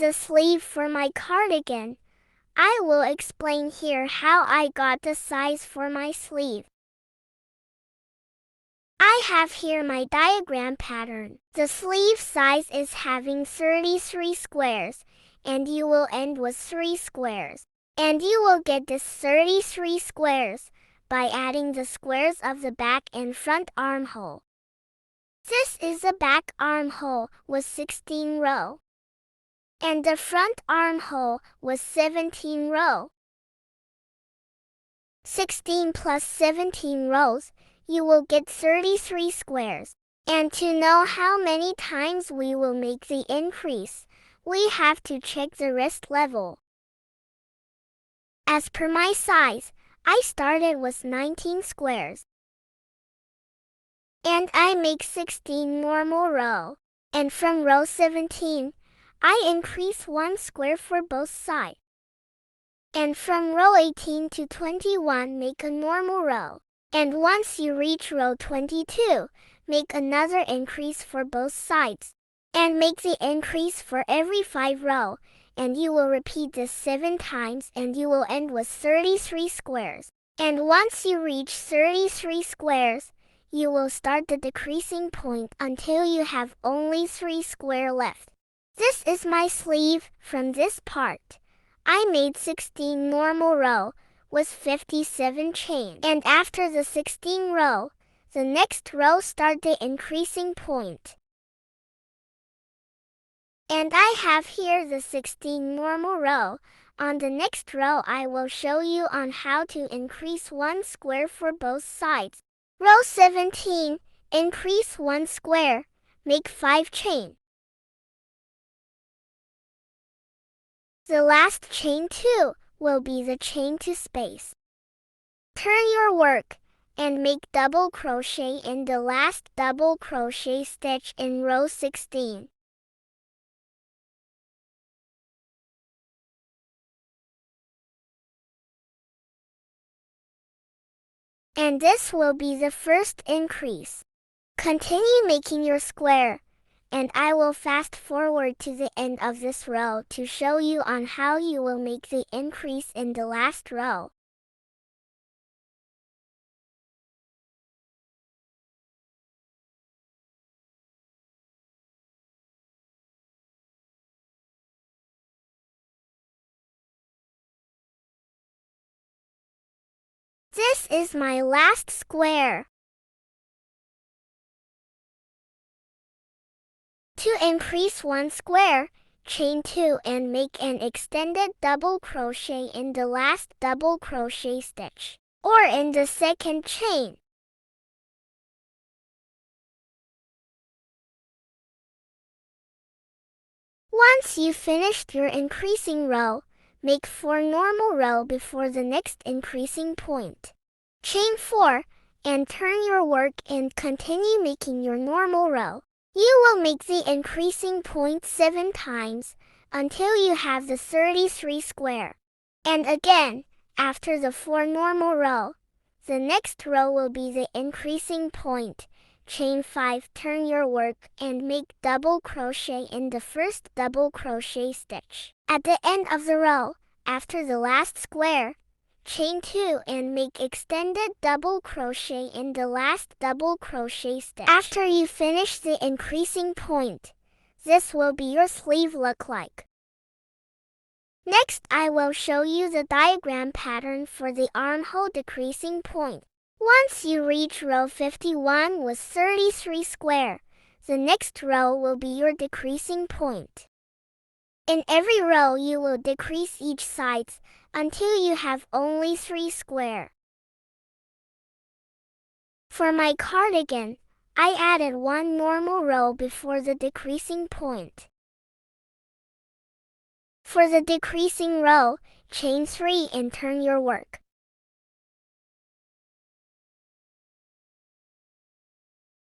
a sleeve for my cardigan. I will explain here how I got the size for my sleeve. I have here my diagram pattern. The sleeve size is having 33 squares, and you will end with 3 squares. And you will get this 33 squares by adding the squares of the back and front armhole. This is the back armhole with 16 rows. And the front armhole with 17 rows. 16 plus 17 rows, you will get 33 squares. And to know how many times we will make the increase, we have to check the wrist level. As per my size, I started with 19 squares. And I make 16 normal row. And from row 17, I increase 1 square for both sides. And from row 18 to 21, make a normal row. And once you reach row 22, make another increase for both sides. And make the increase for every 5 rows. And you will repeat this 7 times and you will end with 33 squares. And once you reach 33 squares, you will start the decreasing point until you have only 3 squares left. This is my sleeve from this part. I made 16 normal rows with 57 chain. And after the 16 row, the next row start the increasing point. And I have here the 16 normal row. On the next row I will show you on how to increase 1 square for both sides. Row 17, increase 1 square, make 5 chain. The last chain 2 will be the chain to space. Turn your work and make double crochet in the last double crochet stitch in row 16. And this will be the first increase. Continue making your square, and I will fast forward to the end of this row to show you on how you will make the increase in the last row. This is my last square. To increase 1 square, chain 2 and make an extended double crochet in the last double crochet stitch, or in the second chain. Once you finished your increasing row, make 4 normal rows before the next increasing point. Chain 4, and turn your work and continue making your normal row. You will make the increasing point 7 times, until you have the 33 square. And again, after the 4 normal row, the next row will be the increasing point. Chain 5, turn your work and make double crochet in the first double crochet stitch. At the end of the row, after the last square, chain 2 and make extended double crochet in the last double crochet stitch. After you finish the increasing point, this will be your sleeve look like. Next, I will show you the diagram pattern for the armhole decreasing point. Once you reach row 51 with 33 square, the next row will be your decreasing point. In every row you will decrease each sides until you have only 3 square. For my cardigan, I added 1 normal row before the decreasing point. For the decreasing row, chain 3 and turn your work.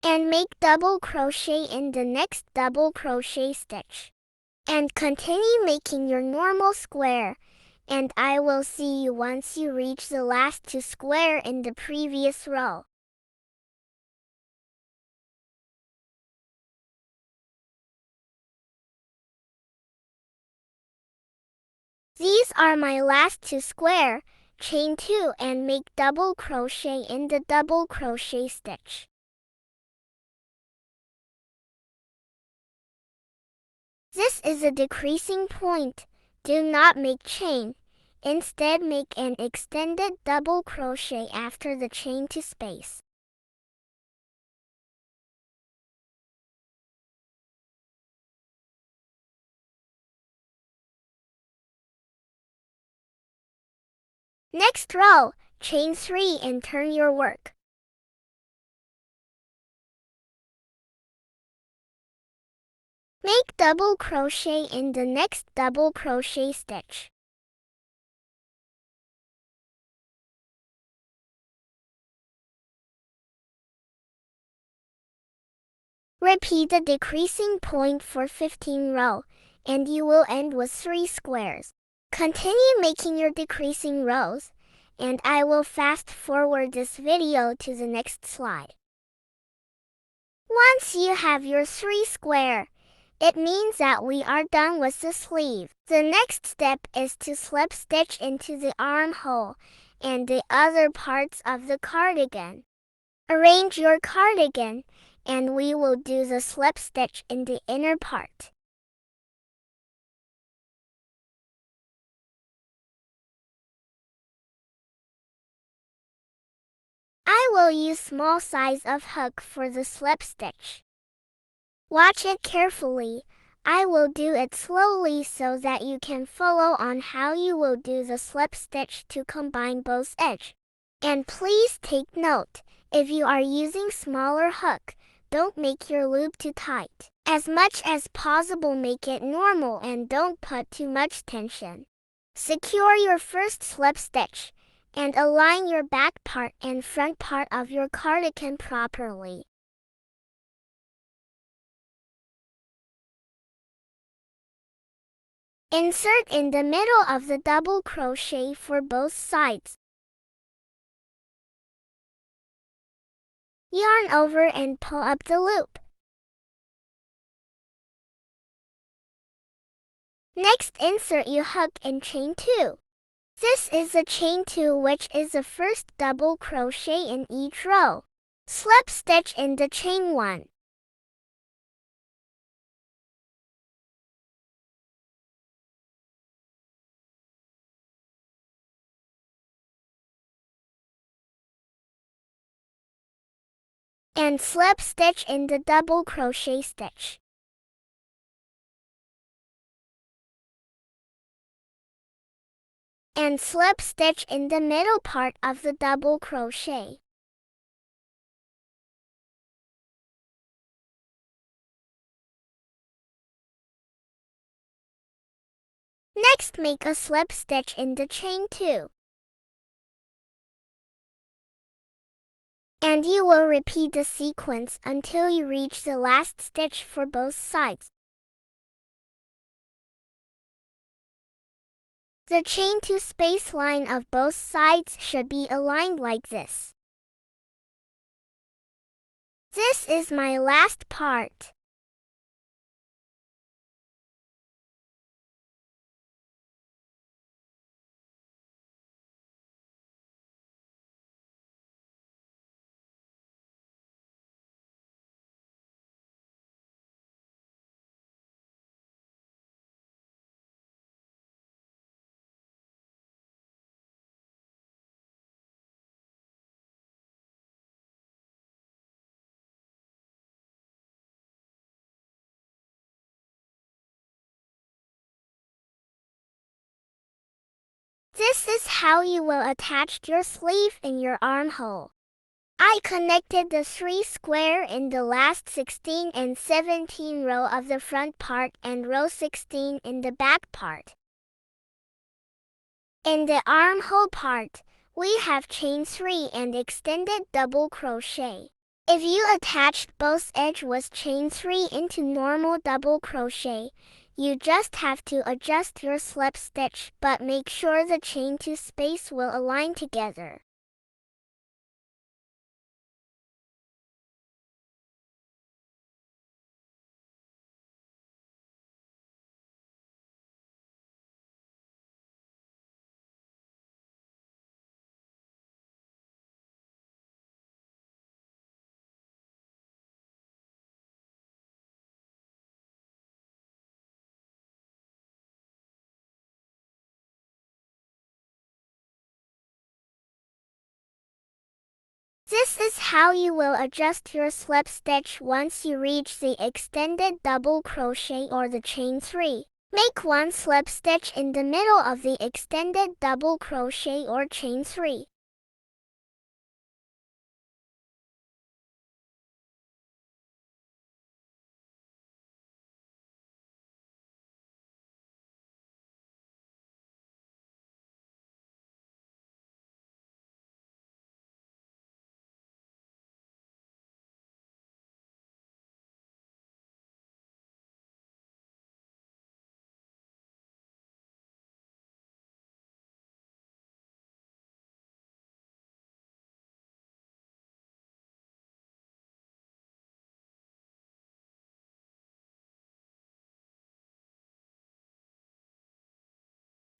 And make double crochet in the next double crochet stitch. And continue making your normal square, and I will see you once you reach the last 2 square in the previous row. These are my last 2 square. Chain 2 and make double crochet in the double crochet stitch. This is a decreasing point. Do not make chain. Instead, make an extended double crochet after the chain 2 space. Next row, chain 3 and turn your work. Make double crochet in the next double crochet stitch. Repeat the decreasing point for 15 rows, and you will end with 3 squares. Continue making your decreasing rows, and I will fast forward this video to the next slide. Once you have your 3 square, it means that we are done with the sleeve. The next step is to slip stitch into the armhole and the other parts of the cardigan. Arrange your cardigan, and we will do the slip stitch in the inner part. I will use small size of hook for the slip stitch. Watch it carefully. I will do it slowly so that you can follow on how you will do the slip stitch to combine both edges. And please take note, if you are using smaller hook, don't make your loop too tight. As much as possible, make it normal and don't put too much tension. Secure your first slip stitch and align your back part and front part of your cardigan properly. Insert in the middle of the double crochet for both sides. Yarn over and pull up the loop. Next, insert your hook in chain 2. This is the chain 2, which is the first double crochet in each row. Slip stitch in the chain 1. And slip stitch in the double crochet stitch. And slip stitch in the middle part of the double crochet. Next, make a slip stitch in the chain 2. And you will repeat the sequence until you reach the last stitch for both sides. The chain 2 space line of both sides should be aligned like this. This is my last part. This is how you will attach your sleeve in your armhole. I connected the 3 square in the last 16 and 17 row of the front part and row 16 in the back part. In the armhole part, we have chain 3 and extended double crochet. If you attached both edges with chain 3 into normal double crochet, you just have to adjust your slip stitch, but make sure the chain 2 space will align together. This is how you will adjust your slip stitch once you reach the extended double crochet or the chain 3. Make one slip stitch in the middle of the extended double crochet or chain 3.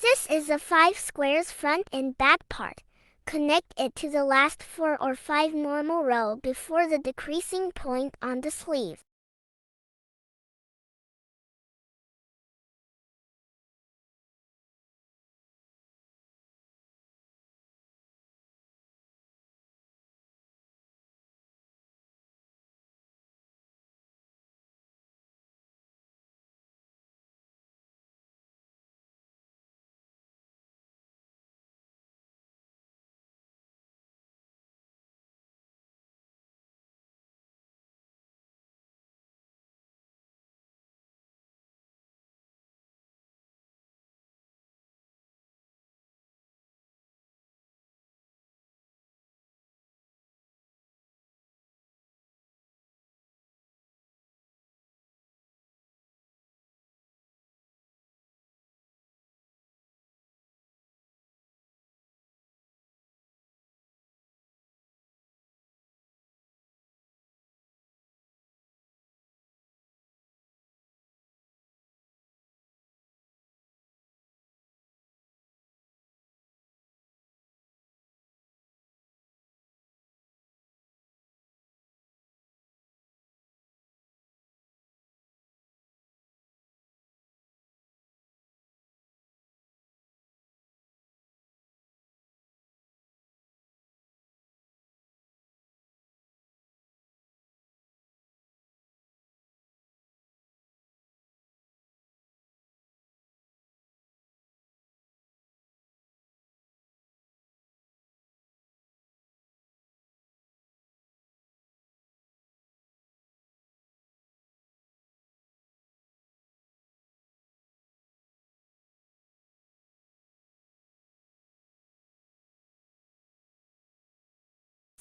This is the 5 squares front and back part. Connect it to the last 4 or 5 normal row before the decreasing point on the sleeve.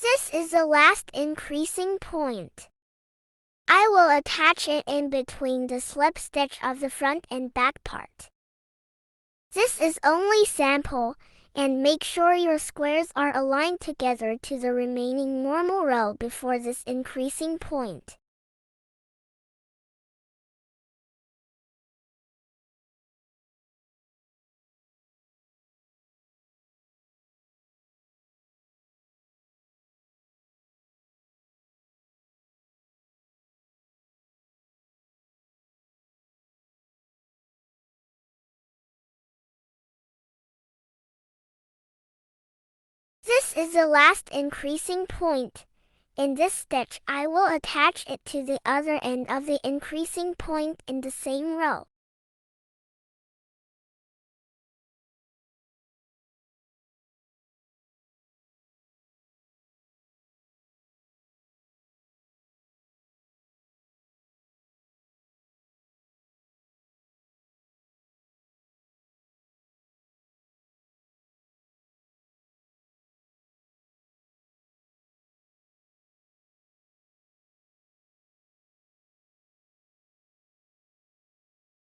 This is the last increasing point. I will attach it in between the slip stitch of the front and back part. This is only sample, and make sure your squares are aligned together to the remaining normal row before this increasing point. This is the last increasing point. In this stitch, I will attach it to the other end of the increasing point in the same row.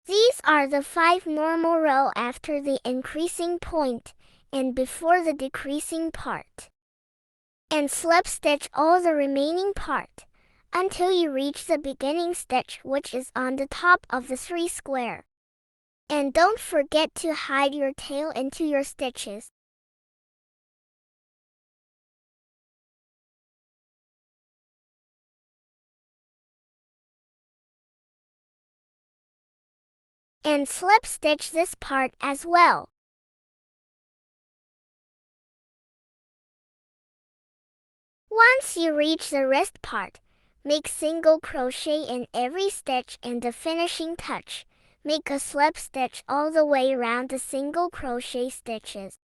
These are the 5 normal rows after the increasing point and before the decreasing part. And slip stitch all the remaining part until you reach the beginning stitch, which is on the top of the 3 square. And don't forget to hide your tail into your stitches. And slip stitch this part as well. Once you reach the wrist part, make single crochet in every stitch and the finishing touch. Make a slip stitch all the way around the single crochet stitches.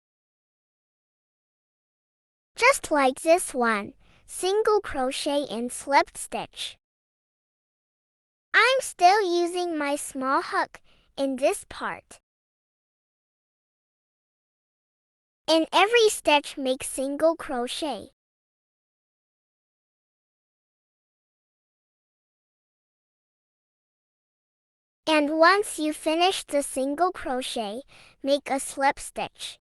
Just like this one, single crochet and slip stitch. I'm still using my small hook in this part. In every stitch, make single crochet. And once you finish the single crochet, make a slip stitch.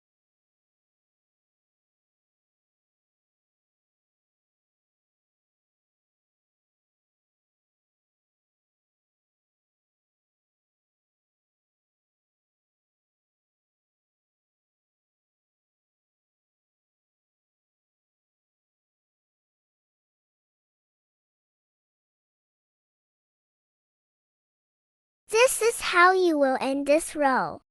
This is how you will end this row.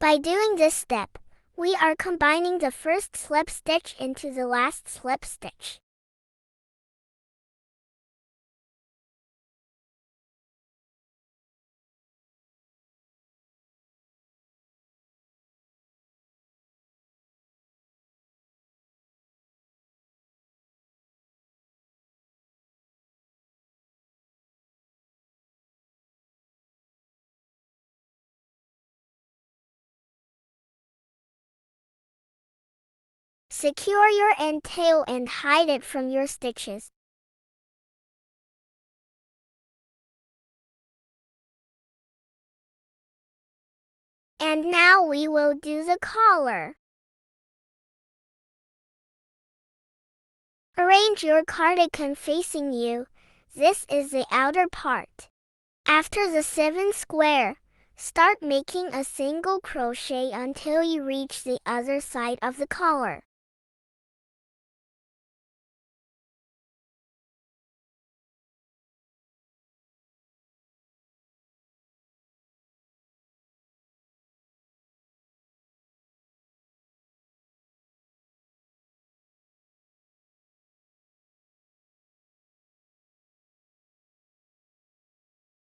By doing this step, we are combining the first slip stitch into the last slip stitch. Secure your end tail and hide it from your stitches. And now we will do the collar. Arrange your cardigan facing you. This is the outer part. After the 7 square, start making a single crochet until you reach the other side of the collar.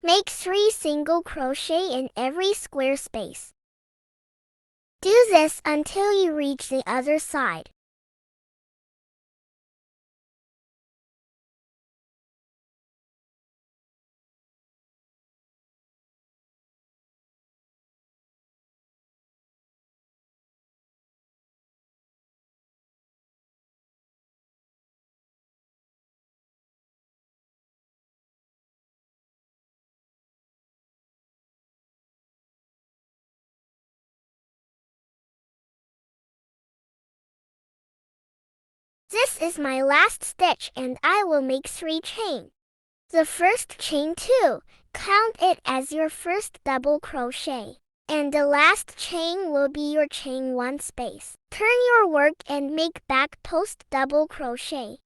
Make 3 single crochet in every square space. Do this until you reach the other side. This is my last stitch and I will make 3 chain. The first chain 2, count it as your first double crochet. And the last chain will be your chain 1 space. Turn your work and make back post double crochet.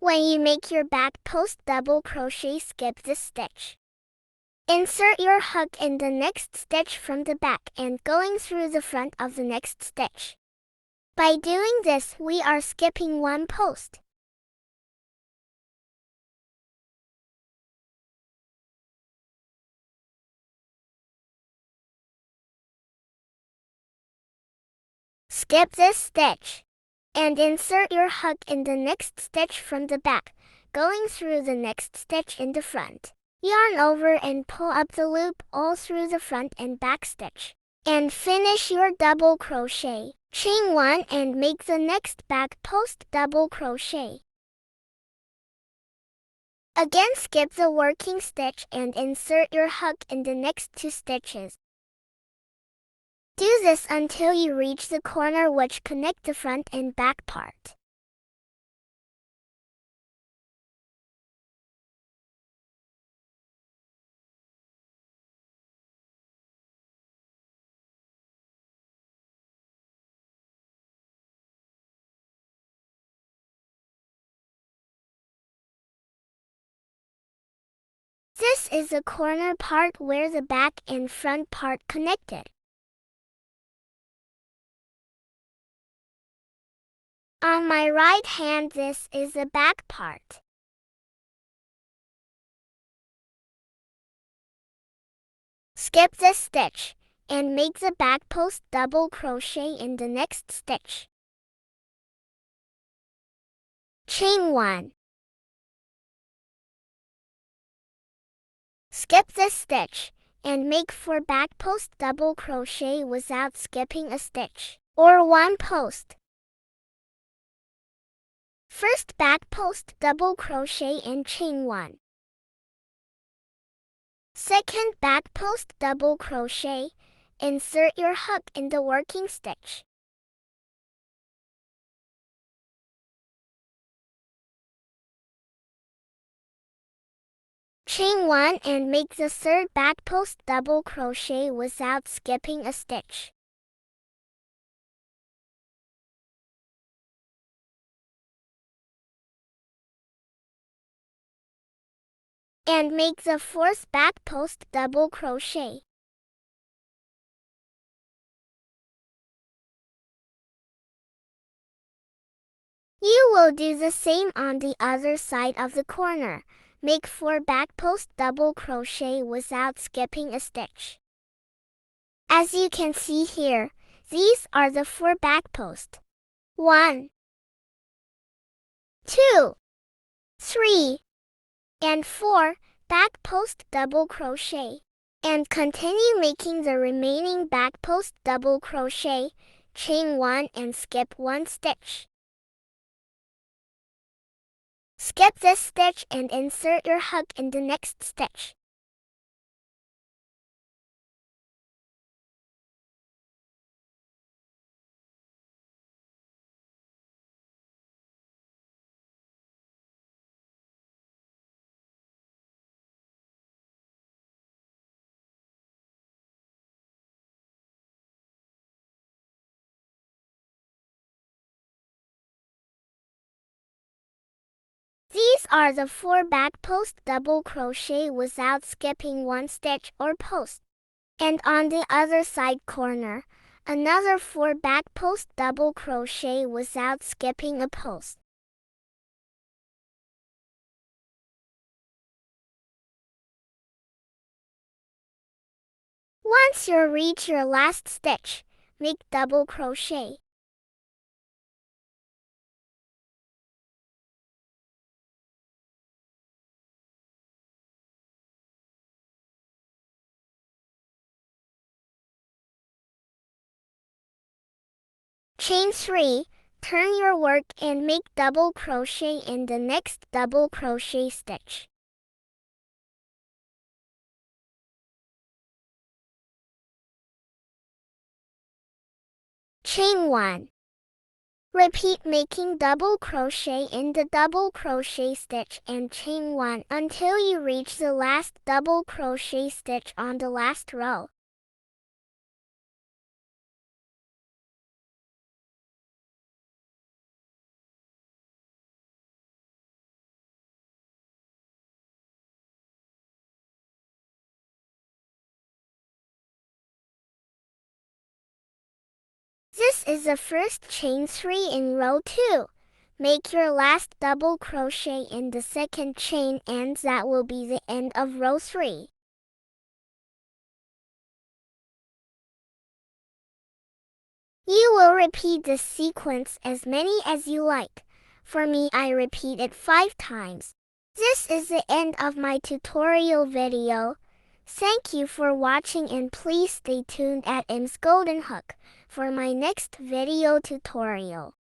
When you make your back post double crochet, skip this stitch. Insert your hook in the next stitch from the back and going through the front of the next stitch. By doing this, we are skipping 1 post. Skip this stitch. And insert your hook in the next stitch from the back, going through the next stitch in the front. Yarn over and pull up the loop all through the front and back stitch. And finish your double crochet. Chain 1 and make the next back post double crochet. Again, skip the working stitch and insert your hook in the next 2 stitches. Do this until you reach the corner which connect the front and back part. This is the corner part where the back and front part connected. On my right hand, this is the back part. Skip this stitch and make the back post double crochet in the next stitch. Chain 1. Skip this stitch and make 4 back post double crochet without skipping a stitch, or 1 post. First back post double crochet and chain 1. Second back post double crochet, insert your hook in the working stitch. Chain 1 and make the third back post double crochet without skipping a stitch. And make the fourth back post double crochet. You will do the same on the other side of the corner. Make 4 back post double crochet without skipping a stitch. As you can see here, these are the 4 back posts. 1, 2, 3, and 4 back post double crochet. And continue making the remaining back post double crochet, chain 1 and skip 1 stitch. Skip this stitch and insert your hook in the next stitch. These are the 4 back post double crochet without skipping 1 stitch or post. And on the other side corner, another 4 back post double crochet without skipping a post. Once you reach your last stitch, make double crochet. Chain 3, turn your work and make double crochet in the next double crochet stitch. Chain 1. Repeat making double crochet in the double crochet stitch and chain 1 until you reach the last double crochet stitch on the last row. This is the first chain 3 in row 2. Make your last double crochet in the second chain and that will be the end of row 3. You will repeat this sequence as many as you like. For me, I repeat it 5 times. This is the end of my tutorial video. Thank you for watching and please stay tuned at M's Golden Hook for my next video tutorial.